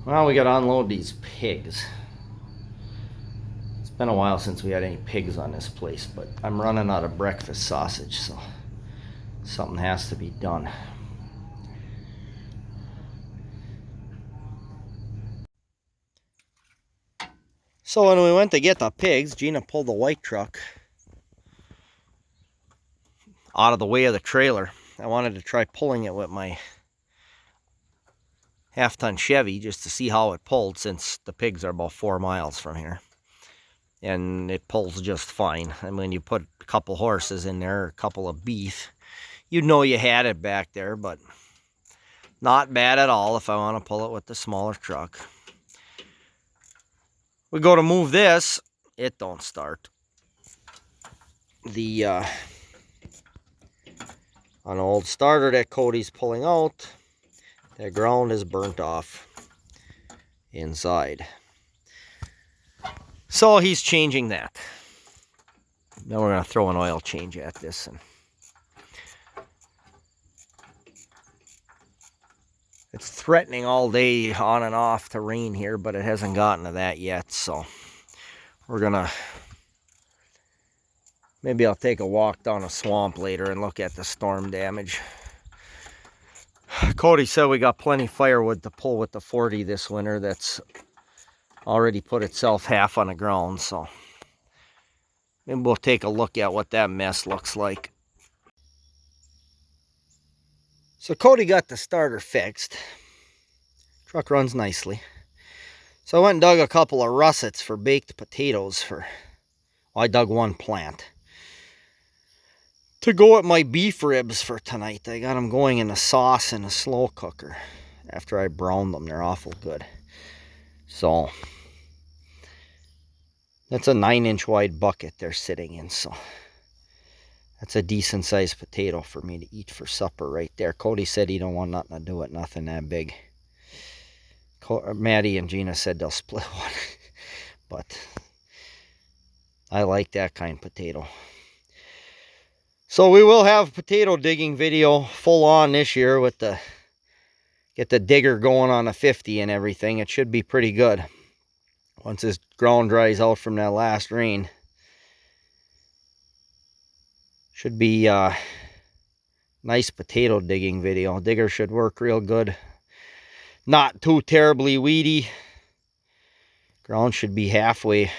Well, we got to unload these pigs. It's been a while since we had any pigs on this place, but I'm running out of breakfast sausage, so something has to be done. So when we went to get the pigs, Gina pulled the white truck out of the way of the trailer. I wanted to try pulling it with my half-ton Chevy just to see how it pulled, since the pigs are about 4 miles from here. And it pulls just fine. And when you put a couple horses in there, a couple of beef, you'd know you had it back there, but not bad at all if I want to pull it with the smaller truck. We go to move this, it don't start. The an old starter that Cody's pulling out, the ground is burnt off inside. So he's changing that. Now we're going to throw an oil change at this. And it's threatening all day on and off to rain here, but it hasn't gotten to that yet. So we're going to, maybe I'll take a walk down a swamp later and look at the storm damage. Cody said we got plenty of firewood to pull with the 40 this winter. That's already put itself half on the ground, so maybe we'll take a look at what that mess looks like. So Cody got the starter fixed. Truck runs nicely. So I went and dug a couple of russets for baked potatoes well, I dug one plant to go with my beef ribs for tonight. I got them going in a sauce in a slow cooker after I browned them. They're awful good. So that's a 9-inch wide bucket they're sitting in, so that's a decent sized potato for me to eat for supper right there. Cody said he don't want nothing to do with nothing that big. Maddie and Gina said they'll split one, but I like that kind of potato. So we will have a potato digging video full on this year with get the digger going on a 50 and everything. It should be pretty good once this ground dries out from that last rain. Should be a nice potato digging video. Digger should work real good. Not too terribly weedy. Ground should be halfway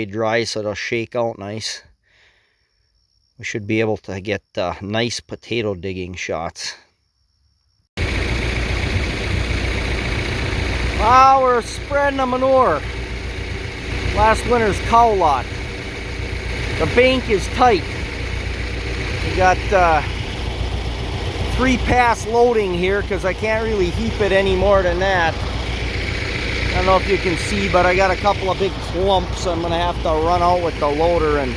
dry, so it'll shake out nice. We should be able to get nice potato digging shots. Well, we're spreading the manure. Last winter's cow lot. The bank is tight. We got 3-pass loading here because I can't really heap it any more than that. I don't know if you can see, but I got a couple of big clumps I'm going to have to run out with the loader and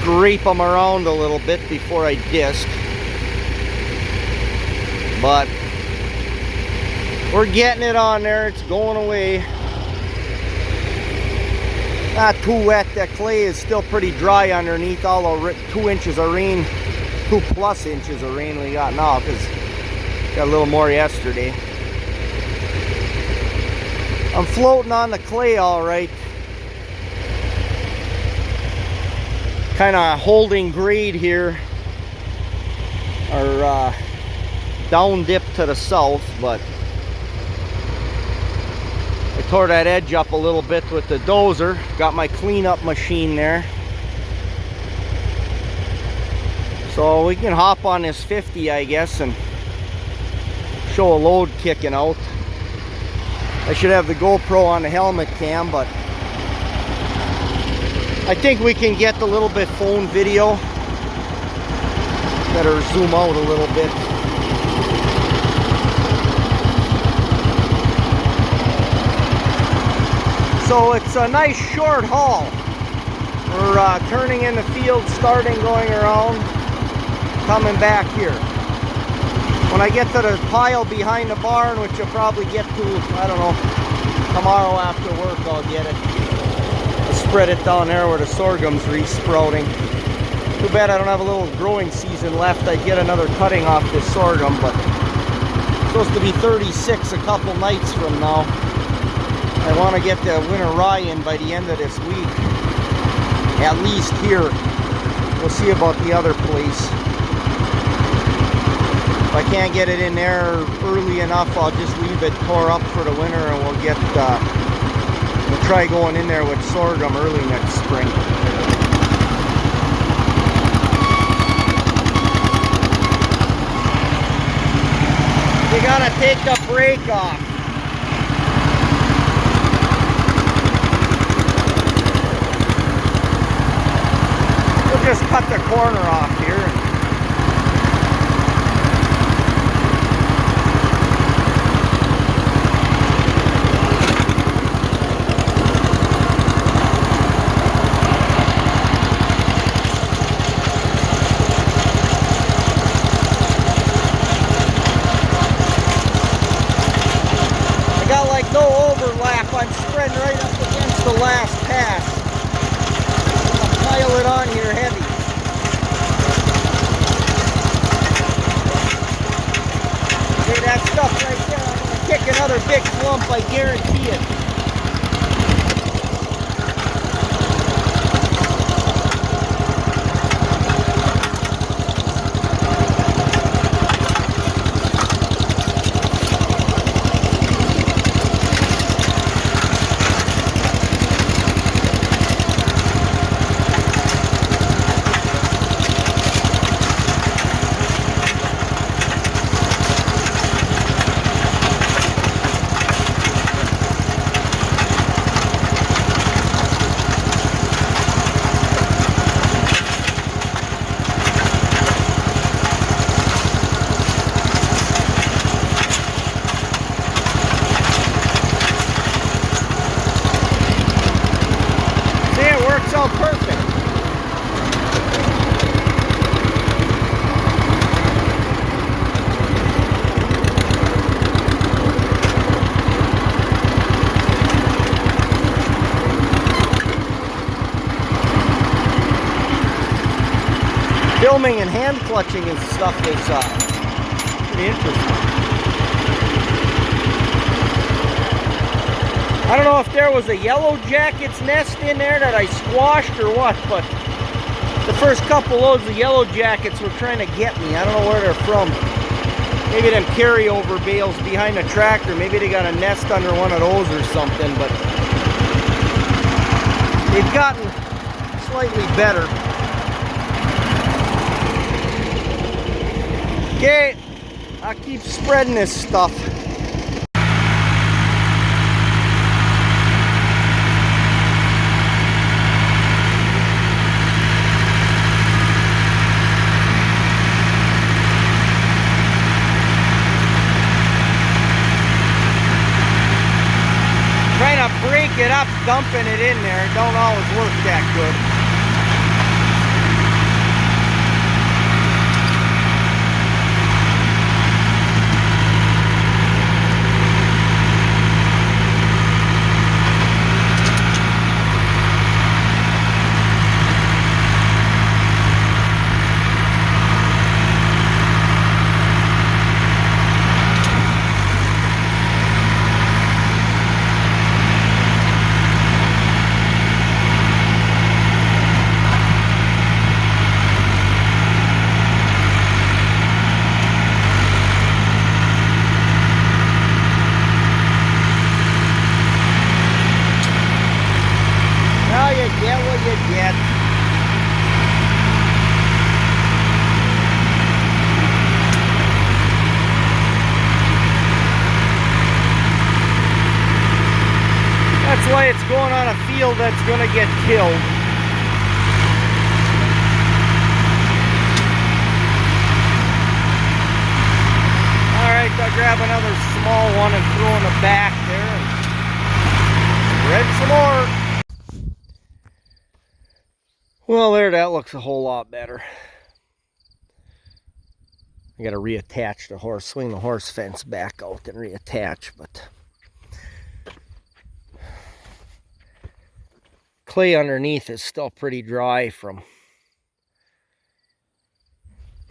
scrape them around a little bit before I disc. But we're getting it on there. It's going away. Not too wet. That clay is still pretty dry underneath all the 2 inches of rain, 2+ inches of rain we got now, because got a little more yesterday. I'm floating on the clay all right. Kind of holding grade here, or down dip to the south, but I tore that edge up a little bit with the dozer. Got my cleanup machine there, so we can hop on this 50, I guess, and show a load kicking out. I should have the GoPro on the helmet cam, but I think we can get a little bit phone video. Better zoom out a little bit. So it's a nice short haul. We're turning in the field, starting, going around, coming back here. When I get to the pile behind the barn, which you'll probably get to, I don't know, tomorrow after work, I'll get it. Spread it down there where the sorghum's re-sprouting. Too bad I don't have a little growing season left. I'd get another cutting off this sorghum, but Supposed to be 36 a couple nights from now. I want to get the winter rye in by the end of this week. At least here. We'll see about the other place. If I can't get it in there early enough, I'll just leave it tore up for the winter, and we'll try going in there with sorghum early next spring. You gotta take the brake off. We'll just cut the corner off here. No overlap, I'm spreading right up against the last pass. I'll pile it on here heavy. See that stuff right there? I'm going to kick another big clump, I guarantee it. So perfect. Filming and hand clutching and stuff is pretty interesting. I don't know if there was a yellow jacket's nest in there that I squashed or what, but the first couple loads of yellow jackets were trying to get me. I don't know where they're from. Maybe them carryover bales behind the tractor. Maybe they got a nest under one of those or something, but they've gotten slightly better. Okay, I'll keep spreading this stuff. Break it up, dumping it in there. It don't always work that good. Get what you get. That's why it's going on a field that's going to get killed. Alright, I'll grab another small one and throw in the back there and spread some more. Well, there, that looks a whole lot better. I gotta reattach the horse, swing the horse fence back out and reattach, but clay underneath is still pretty dry from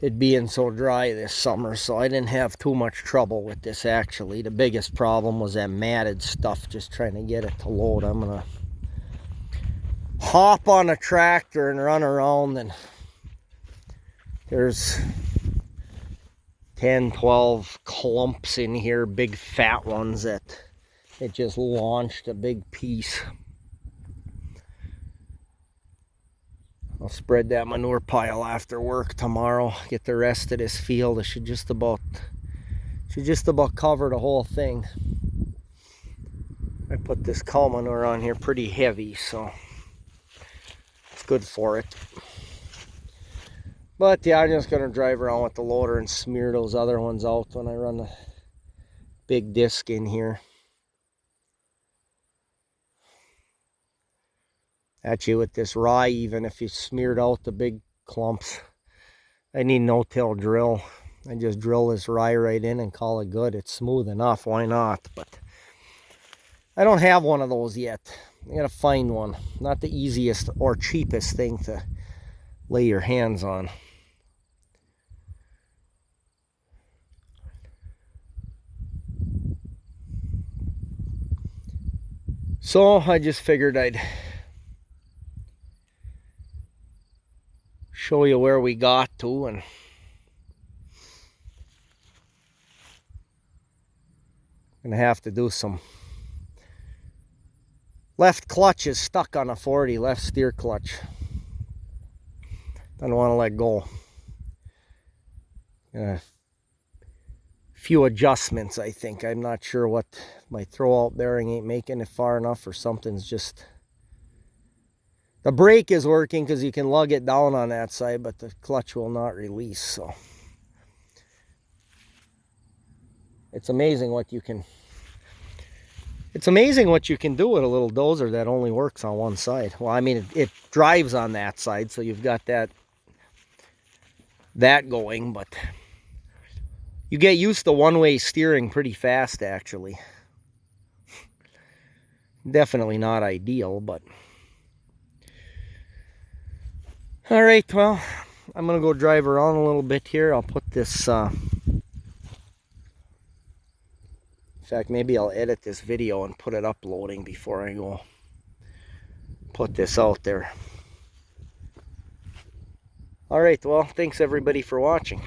it being so dry this summer, so I didn't have too much trouble with this actually. The biggest problem was that matted stuff, just trying to get it to load. I'm gonna hop on a tractor and run around, and there's 10, 12 clumps in here, big fat ones that it just launched a big piece. I'll spread that manure pile after work tomorrow, get the rest of this field. It should just about cover the whole thing. I put this cow manure on here pretty heavy, so it's good for it. But yeah, I'm just gonna drive around with the loader and smear those other ones out when I run the big disc in here. Actually, with this rye, even if you smeared out the big clumps, I need no-till drill. I just drill this rye right in and call it good. It's smooth enough, why not? But I don't have one of those yet. I gotta find one. Not the easiest or cheapest thing to lay your hands on. So I just figured I'd show you where we got to, and gonna have to do some left clutch is stuck on a 40, left steer clutch. Don't want to let go. A few adjustments, I think. I'm not sure what my throwout bearing ain't making it far enough, or something's just... The brake is working because you can lug it down on that side, but the clutch will not release. So it's amazing what you can... It's amazing what you can do with a little dozer that only works on one side. Well, I mean, it drives on that side, so you've got that going, but you get used to one-way steering pretty fast, actually. Definitely not ideal, but... All right, well, I'm going to go drive around a little bit here. I'll put this... In fact, maybe I'll edit this video and put it uploading before I go put this out there. All right, well, thanks everybody for watching.